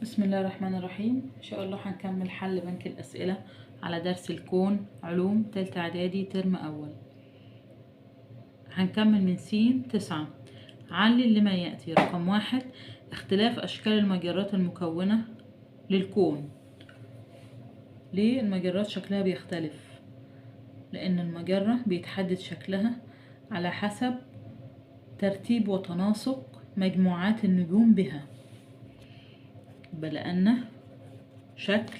بسم الله الرحمن الرحيم. إن شاء الله هنكمل حل بنك الأسئلة على درس الكون علوم تالتة إعدادي ترم أول. هنكمل من س 9. علل لما يأتي. رقم 1: اختلاف أشكال المجرات المكونة للكون. ليه المجرات شكلها بيختلف؟ لأن المجرة بيتحدد شكلها على حسب ترتيب وتناسق مجموعات النجوم بها، لأن شكل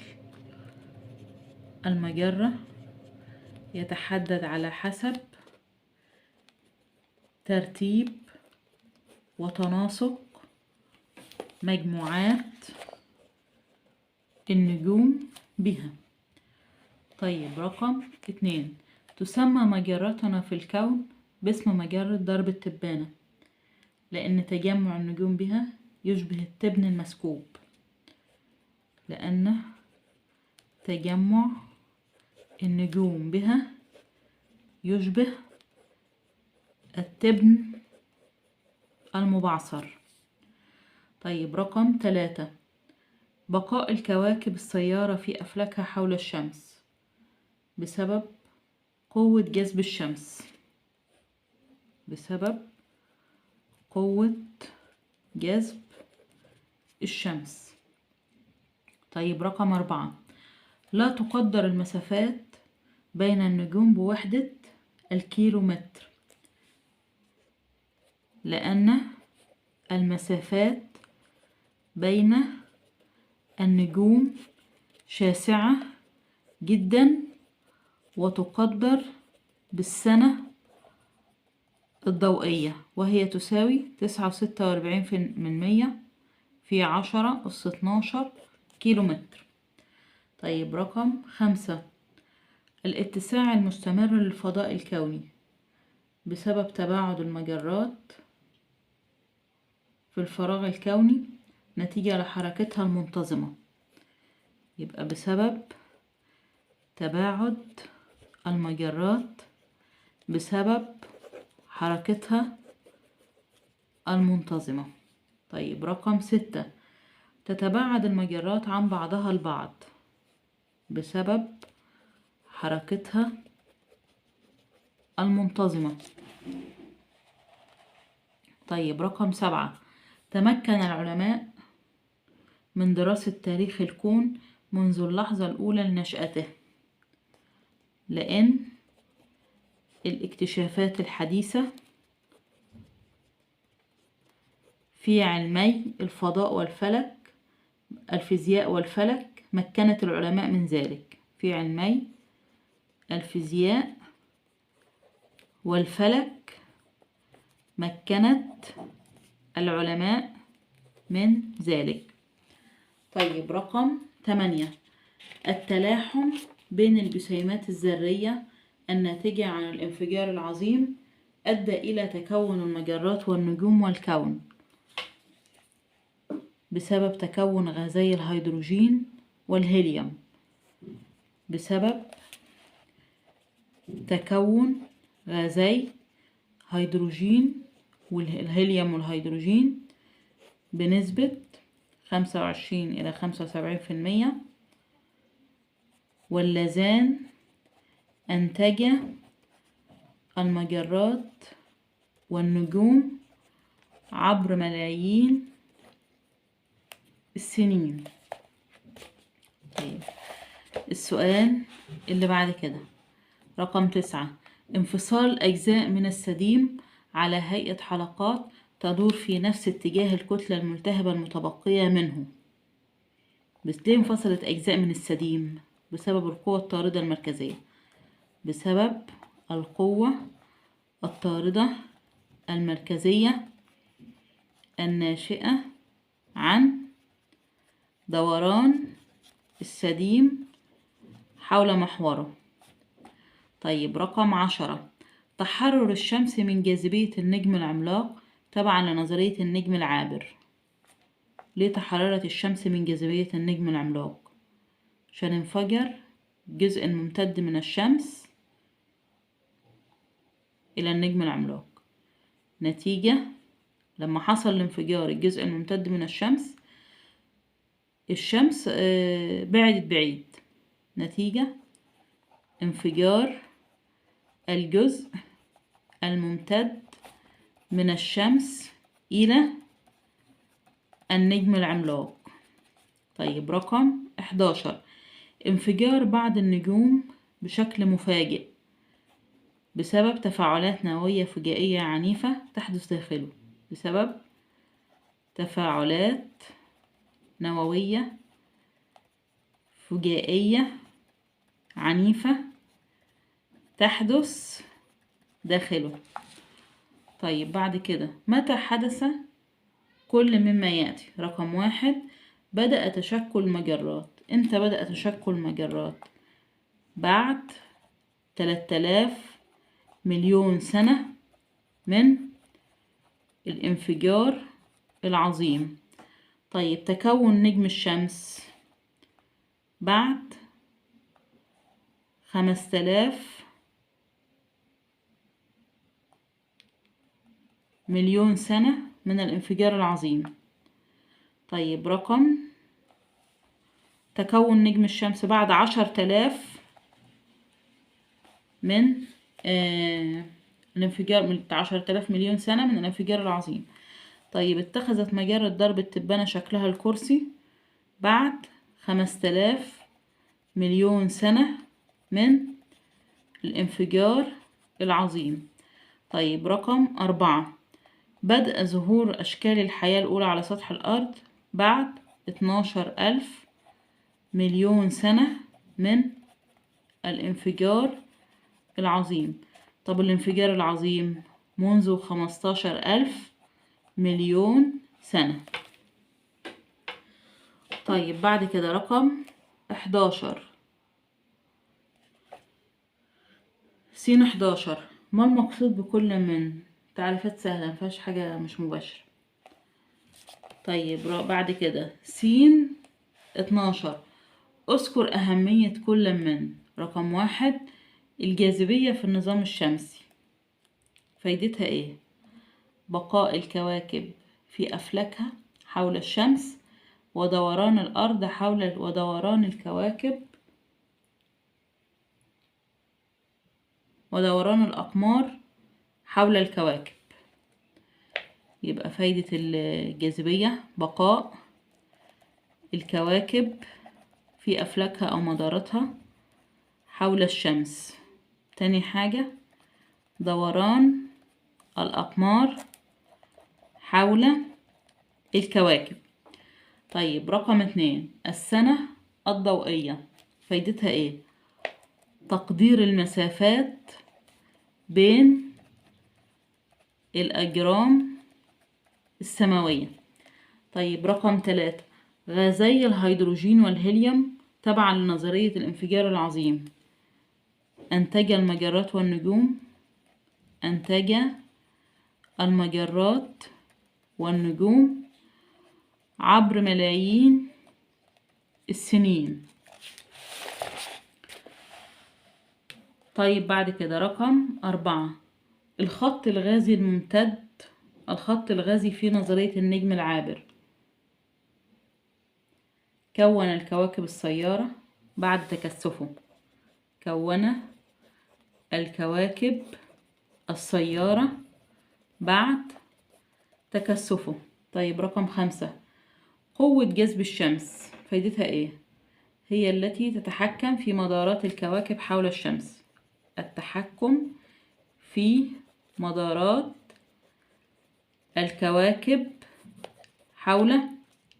المجرة يتحدد على حسب ترتيب وتناسق مجموعات النجوم بها. طيب رقم 2: تسمى مجرتنا في الكون باسم مجرة درب التبانة، لأن تجمع النجوم بها يشبه التبن المسكوب. لأن تجمع النجوم بها يشبه التبن المبعثر. طيب رقم 3: بقاء الكواكب السيارة في أفلاكها حول الشمس بسبب قوة جذب الشمس. بسبب قوة جذب الشمس. طيب رقم 4: لا تقدر المسافات بين النجوم بوحدة الكيلومتر، لأن المسافات بين النجوم شاسعة جدا وتقدر بالسنة الضوئية، وهي تساوي 49.46 في 10⁻12 كيلومتر. طيب رقم 5: الاتساع المستمر للفضاء الكوني بسبب تباعد المجرات في الفراغ الكوني نتيجة لحركتها المنتظمة. يبقى بسبب تباعد المجرات بسبب حركتها المنتظمة. طيب رقم 6: تتباعد المجرات عن بعضها البعض بسبب حركتها المنتظمة. طيب رقم 7: تمكن العلماء من دراسة تاريخ الكون منذ اللحظة الأولى لنشأته، لأن الاكتشافات الحديثة في علمي الفضاء والفلك، الفيزياء والفلك، مكنت العلماء من ذلك. في علمي الفيزياء والفلك مكنت العلماء من ذلك. طيب رقم 8: التلاحم بين الجسيمات الذرية الناتجة عن الانفجار العظيم أدى إلى تكون المجرات والنجوم والكون بسبب تكون غازي الهيدروجين والهيليوم. بسبب تكون غازي هيدروجين والهيليوم والهيدروجين بنسبة 25 إلى 75%، واللذان أنتجا المجرات والنجوم عبر ملايين السنين. طيب السؤال اللي بعد كده رقم 9: انفصال أجزاء من السديم على هيئة حلقات تدور في نفس اتجاه الكتلة الملتهبة المتبقية منه. بس ليه انفصلت أجزاء من السديم؟ بسبب القوة الطاردة المركزية. بسبب القوة الطاردة المركزية الناشئة عن دوران السديم حول محوره. طيب رقم 10: تحرر الشمس من جاذبية النجم العملاق تبعا لنظرية النجم العابر. ليه تحررت الشمس من جاذبية النجم العملاق؟ عشان انفجر جزء ممتد من الشمس إلى النجم العملاق. نتيجة لما حصل الانفجار الجزء الممتد من الشمس الشمس بعدت بعيد، نتيجة انفجار الجزء الممتد من الشمس إلى النجم العملاق. طيب رقم 11، انفجار بعض النجوم بشكل مفاجئ بسبب تفاعلات نووية فجائية عنيفة تحدث داخله. بسبب تفاعلات نووية فجائية عنيفة تحدث داخله. طيب بعد كده، متى حدث كل مما يأتي؟ رقم 1، بدأ تشكل مجرات. امتى بدأ تشكل مجرات؟ بعد 3000 مليون سنة من الانفجار العظيم. طيب تكون نجم الشمس بعد 5000 مليون سنة من الانفجار العظيم. طيب رقم، تكون نجم الشمس بعد 10,000 من الانفجار، من 10,000 مليون سنة من الانفجار العظيم. طيب اتخذت مجرة درب التبانة شكلها الكرسي بعد 5000 مليون سنة من الانفجار العظيم. طيب رقم 4، بدأ ظهور أشكال الحياة الأولى على سطح الأرض بعد 12,000 مليون سنة من الانفجار العظيم. طب الانفجار العظيم منذ 15,000 مليون سنة. طيب بعد كده رقم 11، سين 11، ما المقصود بكل من؟ تعريفات سهلة مفيهاش حاجة مش مباشرة. طيب بعد كده سين 12، اذكر أهمية كل من. رقم 1، الجاذبية في النظام الشمسي، فايدتها ايه؟ بقاء الكواكب في أفلاكها حول الشمس، ودوران الأرض حول ودوران الكواكب ودوران الأقمار حول الكواكب. يبقى فايدة الجاذبية بقاء الكواكب في أفلاكها أو مداراتها حول الشمس. تاني حاجة دوران الأقمار حول الكواكب. طيب رقم 2، السنة الضوئية، فايدتها ايه؟ تقدير المسافات بين الأجرام السماوية. طيب رقم 3، غازي الهيدروجين والهيليوم تبعا لنظرية الانفجار العظيم أنتج المجرات والنجوم. أنتج المجرات والنجوم عبر ملايين السنين. طيب بعد كده رقم 4، الخط الغازي الممتد، الخط الغازي في نظرية النجم العابر. كون الكواكب السيارة بعد تكثفه. كون الكواكب السيارة بعد تكثفه. طيب رقم 5، قوة جذب الشمس، فايدتها ايه؟ هي التي تتحكم في مدارات الكواكب حول الشمس. التحكم في مدارات الكواكب حول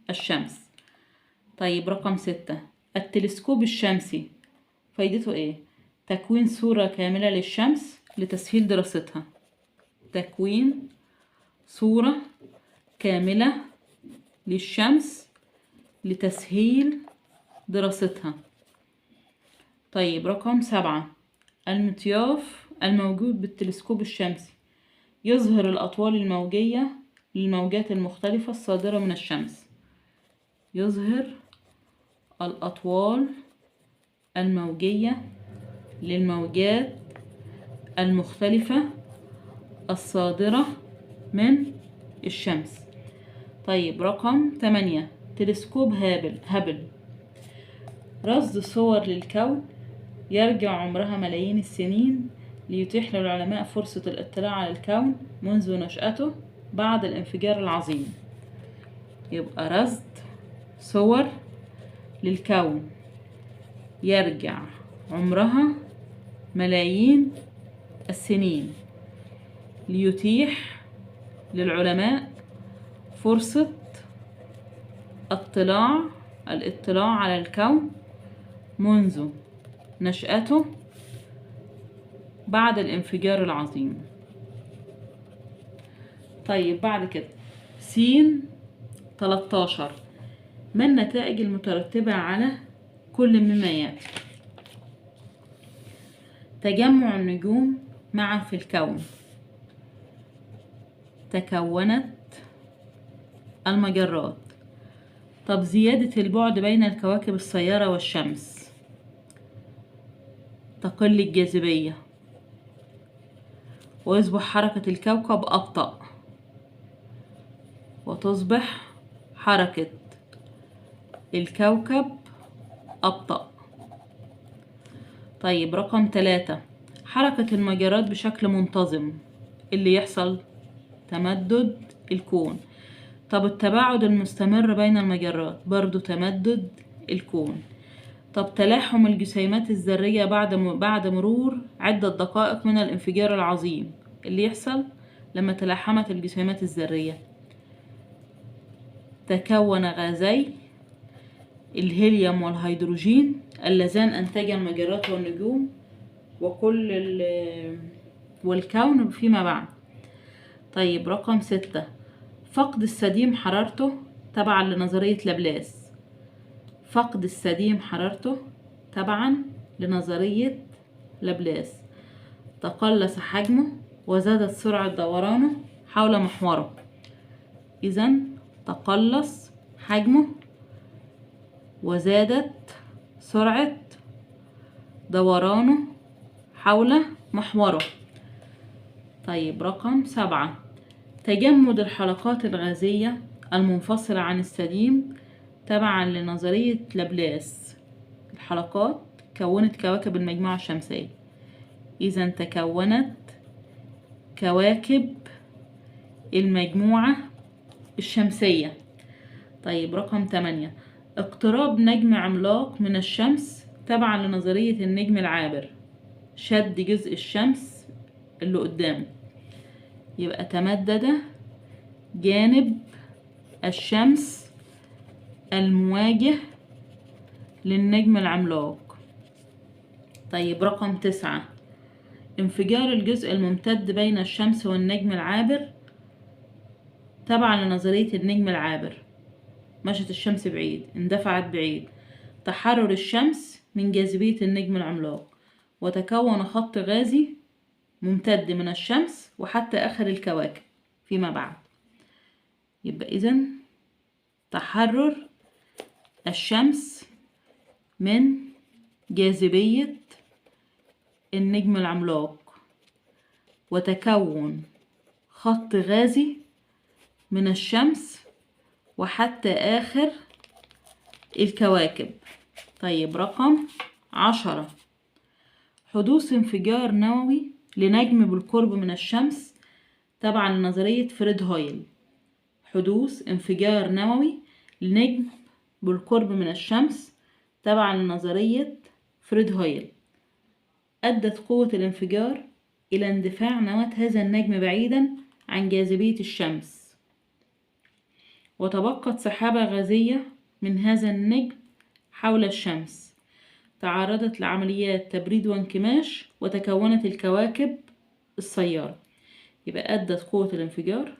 الشمس. طيب رقم 6، التلسكوب الشمسي، فايدته ايه؟ تكوين صورة كاملة للشمس لتسهيل دراستها. تكوين صورة كاملة للشمس لتسهيل دراستها. طيب رقم 7، المطياف الموجود بالتلسكوب الشمسي يظهر الأطوال الموجية للموجات المختلفة الصادرة من الشمس. يظهر الأطوال الموجية للموجات المختلفة الصادرة من الشمس. طيب رقم 8، تلسكوب هابل. رصد صور للكون يرجع عمرها ملايين السنين ليتيح للعلماء فرصة الاطلاع على الكون منذ نشأته بعد الانفجار العظيم. يبقى رصد صور للكون يرجع عمرها ملايين السنين ليتيح للعلماء فرصة الاطلاع على الكون منذ نشأته بعد الانفجار العظيم. طيب بعد كده س 13 ما النتائج المترتبة على كل مما يأتي؟ تجمع النجوم معا في الكون، تكونت المجرات. طب زيادة البعد بين الكواكب السيارة والشمس، تقل الجاذبية ويصبح حركة الكوكب أبطأ وتصبح حركة الكوكب أبطأ. طيب رقم 3 حركة المجرات بشكل منتظم اللي يحصل تمدد الكون. طب التباعد المستمر بين المجرات برضو تمدد الكون. طب تلاحم الجسيمات الذرية بعد مرور عدة دقائق من الانفجار العظيم اللي يحصل لما تلاحمت الجسيمات الذرية، تكون غازي الهيليوم والهيدروجين اللذان أنتجا المجرات والنجوم والكون فيما بعد. طيب رقم 6 فقد السديم حرارته تبعا لنظرية لابلاس. فقد السديم حرارته تبعا لنظرية لابلاس، تقلص حجمه وزادت سرعة دورانه حول محوره. إذن تقلص حجمه وزادت سرعة دورانه حول محوره. طيب رقم 7 تجمد الحلقات الغازية المنفصلة عن السديم تبعا لنظرية لابلاس. الحلقات كونت كواكب المجموعة الشمسية، إذن تكونت كواكب المجموعة الشمسية. طيب رقم 8 اقتراب نجم عملاق من الشمس تبعا لنظرية النجم العابر، شد جزء الشمس اللي قدامه، يبقى تمدد جانب الشمس المواجه للنجم العملاق. طيب رقم 9 انفجار الجزء الممتد بين الشمس والنجم العابر تبعا لنظرية النجم العابر. مشت الشمس بعيد، اندفعت بعيد، تحرر الشمس من جاذبية النجم العملاق وتكون خط غازي ممتد من الشمس وحتى آخر الكواكب فيما بعد. يبقى إذن تحرر الشمس من جاذبية النجم العملاق وتكون خط غازي من الشمس وحتى آخر الكواكب. طيب رقم 10 حدوث انفجار نووي لنجم بالقرب من الشمس تبعا لنظرية فريد هويل. حدوث انفجار نووي لنجم بالقرب من الشمس تبعا لنظرية فريد هويل أدت قوة الانفجار إلى اندفاع نواة هذا النجم بعيدا عن جاذبية الشمس، وتبقت سحابة غازية من هذا النجم حول الشمس، تعرضت لعمليات تبريد وانكماش وتكونت الكواكب السيارة. يبقى أدت قوة الانفجار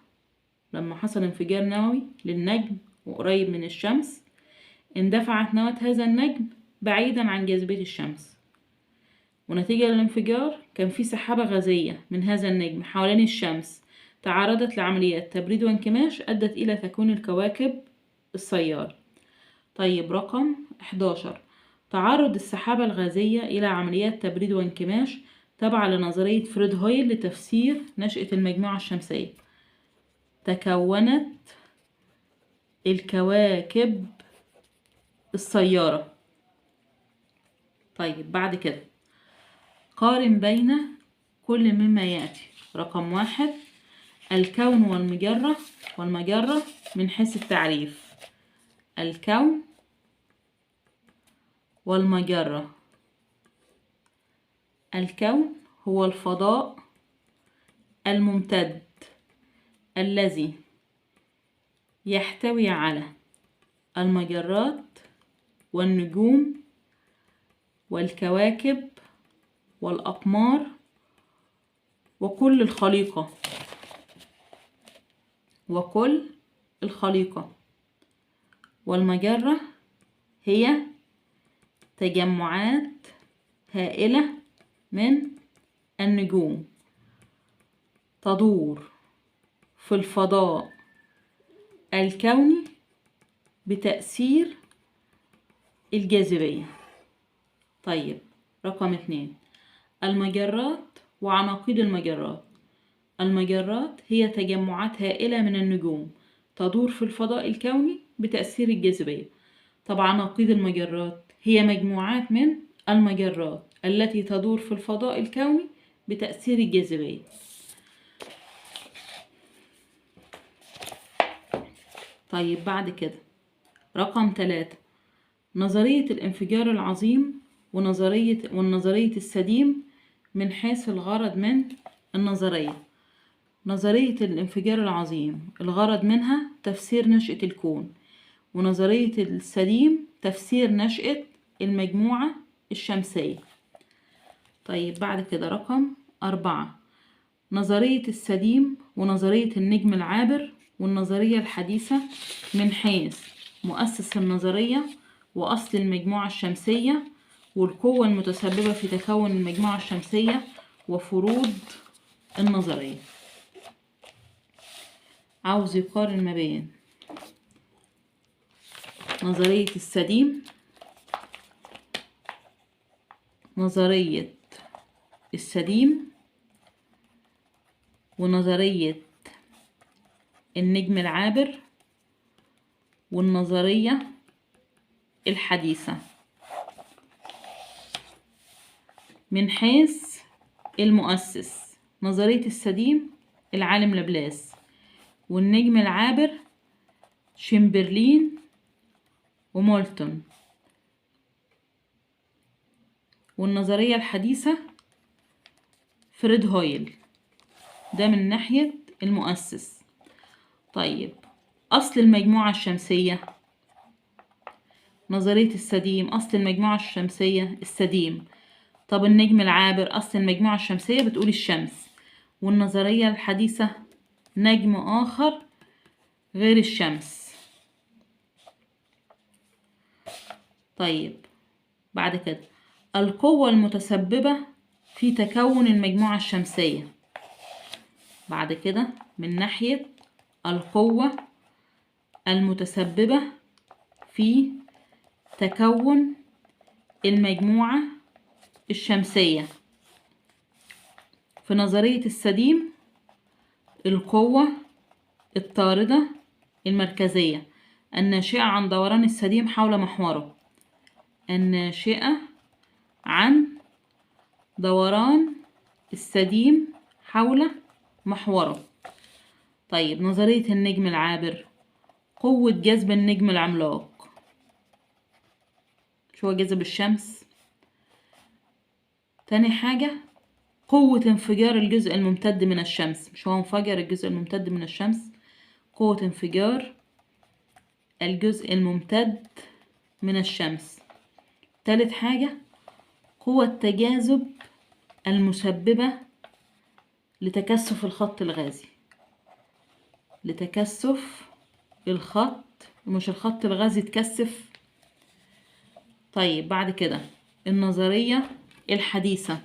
لما حصل انفجار نووي للنجم وقريب من الشمس، اندفعت نواة هذا النجم بعيدا عن جاذبية الشمس، ونتيجة للانفجار كان في سحابة غازية من هذا النجم حوالين الشمس، تعرضت لعمليات تبريد وانكماش أدت إلى تكوين الكواكب السيارة. طيب رقم 11 تعرض السحابة الغازية إلى عمليات تبريد وانكماش تبع لنظرية فريد هويل لتفسير نشأة المجموعة الشمسية. تكونت الكواكب السيارة. طيب بعد كده قارن بين كل مما يأتي. رقم 1 الكون والمجرة من حيث التعريف. الكون والمجرة. الكون هو الفضاء الممتد الذي يحتوي على المجرات والنجوم والكواكب والأقمار وكل الخليقة. والمجرة هي تجمعات هائلة من النجوم تدور في الفضاء الكوني بتأثير الجاذبية. طيب رقم 2 المجرات وعناقيد المجرات. المجرات هي تجمعات هائلة من النجوم تدور في الفضاء الكوني بتأثير الجاذبية. طبعا عناقيد المجرات هي مجموعات من المجرات التي تدور في الفضاء الكوني بتأثير الجاذبية. طيب بعد كده رقم 3 نظرية الانفجار العظيم والنظرية السديم من حيث الغرض من النظرية. نظرية الانفجار العظيم الغرض منها تفسير نشأة الكون، ونظرية السديم تفسير نشأة المجموعة الشمسية. طيب بعد كده رقم 4 نظرية السديم ونظرية النجم العابر والنظرية الحديثة من حيث مؤسس النظرية وأصل المجموعة الشمسية والقوة المتسببة في تكون المجموعة الشمسية وفروض النظرية. عاوز يقارن ما بين نظرية السديم، نظرية السديم ونظرية النجم العابر والنظرية الحديثة من حيث المؤسس. نظرية السديم العالم لابلاس، والنجم العابر شمبرلين ومولتون، والنظرية الحديثة فريد هويل. ده من ناحية المؤسس. طيب أصل المجموعة الشمسية. نظرية السديم أصل المجموعة الشمسية السديم. طب النجم العابر أصل المجموعة الشمسية بتقول الشمس. والنظرية الحديثة نجم آخر غير الشمس. طيب بعد كده القوة المتسببة في تكون المجموعة الشمسية. بعد كده من ناحية القوة المتسببة في تكون المجموعة الشمسية. في نظرية السديم القوة الطاردة المركزية الناشئة عن دوران السديم حول محوره. الناشئة عن دوران السديم حول محوره. طيب نظرية النجم العابر قوة جذب النجم العملاق. شو جذب الشمس. تاني حاجة قوة انفجار الجزء الممتد من الشمس. مش هو انفجر الجزء الممتد من الشمس. قوة انفجار الجزء الممتد من الشمس. تالت حاجة قوة تجاذب المسببة لتكثف الخط الغازي. لتكثف الخط، مش الخط الغازي يتكثف. طيب بعد كده النظرية الحديثة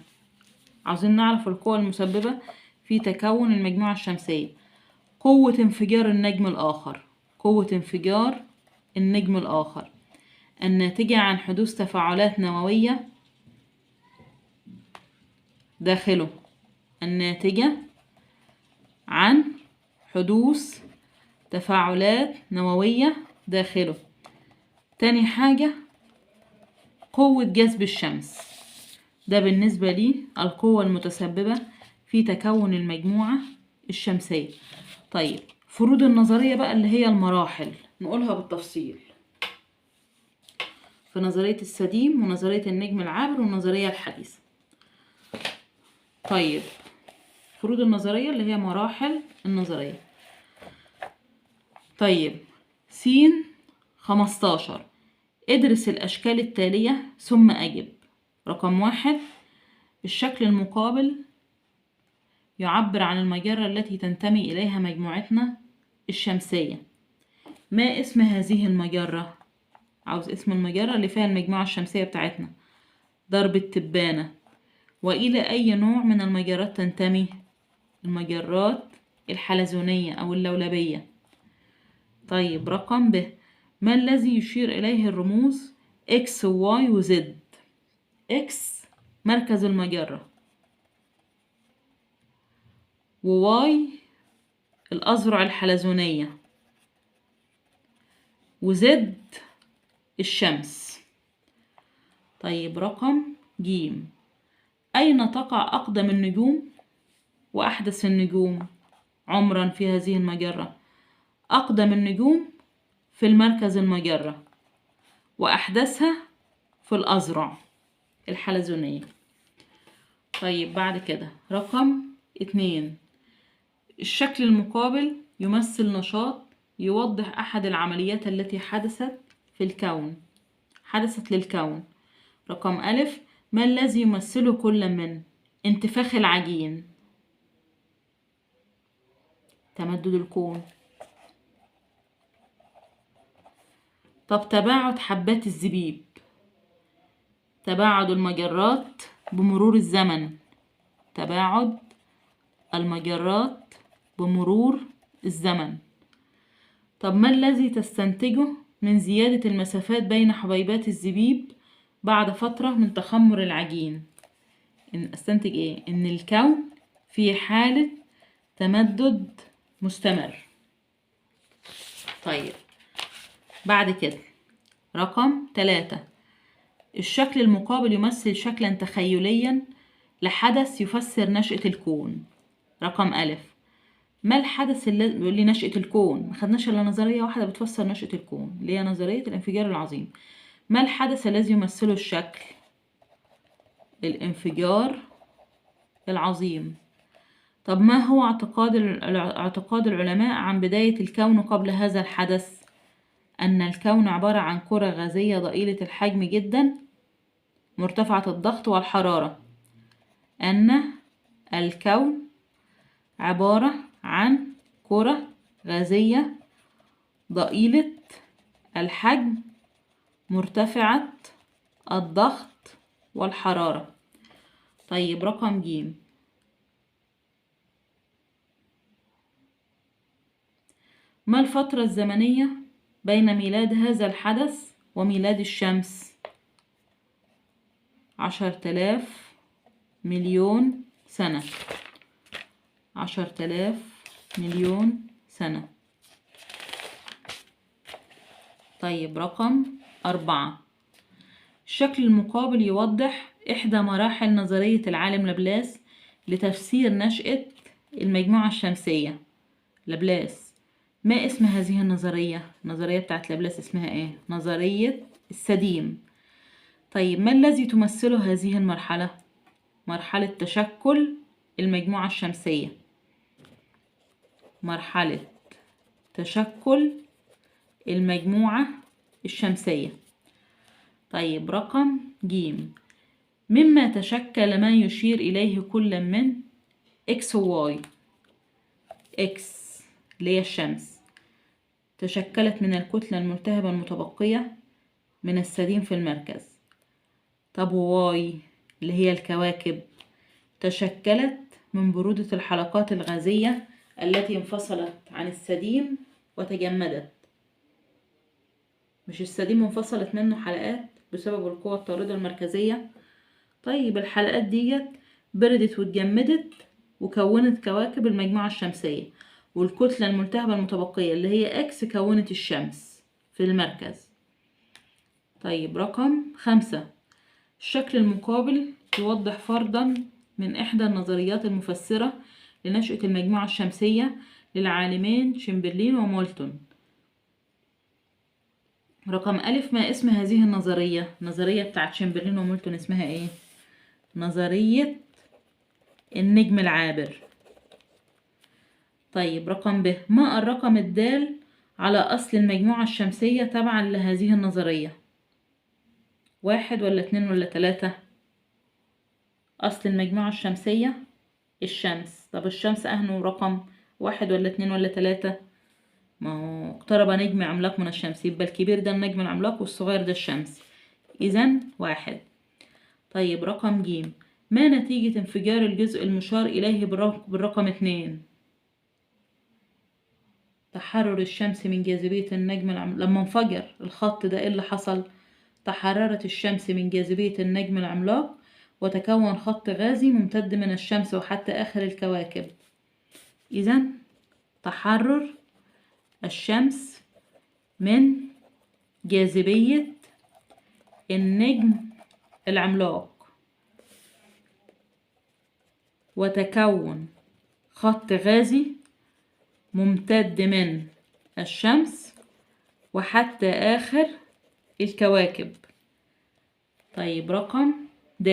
عاوزين نعرف القوة المسببة في تكون المجموعة الشمسية. قوة انفجار النجم الآخر. قوة انفجار النجم الآخر الناتجة عن حدوث تفاعلات نووية داخله. الناتجة عن حدوث تفاعلات نووية داخله. تاني حاجة قوة جذب الشمس، ده بالنسبة لي القوة المتسببة في تكون المجموعة الشمسية. طيب فروض النظرية بقى اللي هي المراحل نقولها بالتفصيل، في نظرية السديم ونظرية النجم العابر والنظرية الحديثة. طيب فروض النظرية اللي هي مراحل النظرية. طيب س 15 ادرس الأشكال التالية ثم أجب. رقم 1 الشكل المقابل يعبر عن المجرة التي تنتمي إليها مجموعتنا الشمسية. ما اسم هذه المجرة؟ عاوز اسم المجرة اللي فيها المجموعة الشمسية بتاعتنا. درب التبانة. وإلى أي نوع من المجرات تنتمي؟ المجرات الحلزونية أو اللولبية. طيب رقم ب ما الذي يشير إليه الرموز X و Y و Z؟ X مركز المجرة، و Y الأذرع الحلزونية، و Z الشمس. طيب رقم ج أين تقع أقدم النجوم وأحدث النجوم عمرا في هذه المجرة؟ أقدم النجوم في المركز المجرة، وأحدثها في الأذرع الحلزونية. طيب بعد كده رقم 2 الشكل المقابل يمثل نشاط يوضح أحد العمليات التي حدثت للكون. رقم أ ما الذي يمثله كل من انتفاخ العجين، تمدد الكون. طب تباعد حبات الزبيب، تباعد المجرات بمرور الزمن، تباعد المجرات بمرور الزمن. طب ما الذي تستنتجه من زيادة المسافات بين حبيبات الزبيب بعد فترة من تخمر العجين؟ استنتج ايه؟ ان الكون في حالة تمدد مستمر. طيب بعد كده رقم 3 الشكل المقابل يمثل شكلا تخيليا لحدث يفسر نشأة الكون. رقم أ ما الحدث اللي بيقول لي نشأة الكون؟ ما خدناش الا نظرية واحدة بتفسر نشأة الكون اللي هي نظرية الانفجار العظيم. ما الحدث الذي يمثله الشكل؟ الانفجار العظيم. طب ما هو اعتقاد العلماء عن بداية الكون قبل هذا الحدث؟ أن الكون عبارة عن كرة غازية ضئيلة الحجم جدا مرتفعة الضغط والحرارة. أن الكون عبارة عن كرة غازية ضئيلة الحجم مرتفعة الضغط والحرارة. طيب رقم ج ما الفترة الزمنية بين ميلاد هذا الحدث وميلاد الشمس؟ 10,000 مليون سنة. 10,000 مليون سنة. طيب رقم 4 الشكل المقابل يوضح إحدى مراحل نظرية العالم لابلاس لتفسير نشأة المجموعة الشمسية. لابلاس. ما اسم هذه النظرية؟ النظرية بتاعت لابلاس اسمها ايه؟ نظرية السديم. طيب ما الذي تمثله هذه المرحلة؟ مرحلة تشكل المجموعة الشمسية. مرحلة تشكل المجموعة الشمسية. طيب رقم ج مما تشكل ما يشير إليه كل من X و Y. X اللي هي الشمس تشكلت من الكتلة الملتهبة المتبقية من السديم في المركز. طب واي اللي هي الكواكب تشكلت من برودة الحلقات الغازية التي انفصلت عن السديم وتجمدت. مش السديم انفصلت منه حلقات بسبب القوة الطاردة المركزية؟ طيب الحلقات ديت بردت واتجمدت وكونت كواكب المجموعة الشمسية، والكتلة الملتهبة المتبقية اللي هي اكس كونت الشمس. في المركز. طيب رقم 5، الشكل المقابل يوضح فرضا من إحدى النظريات المفسرة لنشأة المجموعة الشمسية للعالمين شمبرلين ومولتون. رقم أ، ما اسم هذه النظرية؟ النظرية بتاعت شمبرلين ومولتون اسمها ايه؟ نظرية النجم العابر. طيب رقم ب، ما الرقم الدال على أصل المجموعة الشمسية تبعا لهذه النظرية؟ 1 ولا 2 ولا 3؟ أصل المجموعة الشمسية الشمس. طب الشمس أهنه رقم 1 ولا 2 ولا 3؟ ما هو اقترب نجم عملاق من الشمس، يبقى الكبير ده النجم العملاق والصغير ده الشمس، إذن 1. طيب رقم ج، ما نتيجة انفجار الجزء المشار إليه بالرقم 2؟ تحرر الشمس من جاذبية النجم لما انفجر الخط ده ايه اللي حصل؟ تحررت الشمس من جاذبية النجم العملاق وتكون خط غازي ممتد من الشمس وحتى آخر الكواكب. إذن تحرر الشمس من جاذبية النجم العملاق وتكون خط غازي ممتد من الشمس وحتى آخر الكواكب. طيب رقم د،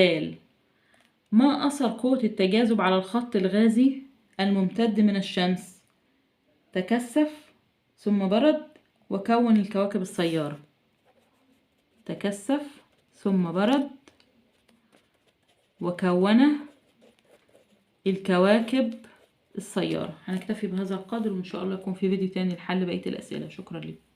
ما أثر قوة التجاذب على الخط الغازي الممتد من الشمس؟ تكثف ثم برد وكون الكواكب السيارة. تكثف ثم برد وكون الكواكب السيارة. هنكتفي بهذا القدر وإن شاء الله يكون في فيديو تاني لحل بقية الأسئلة. شكرا لكم.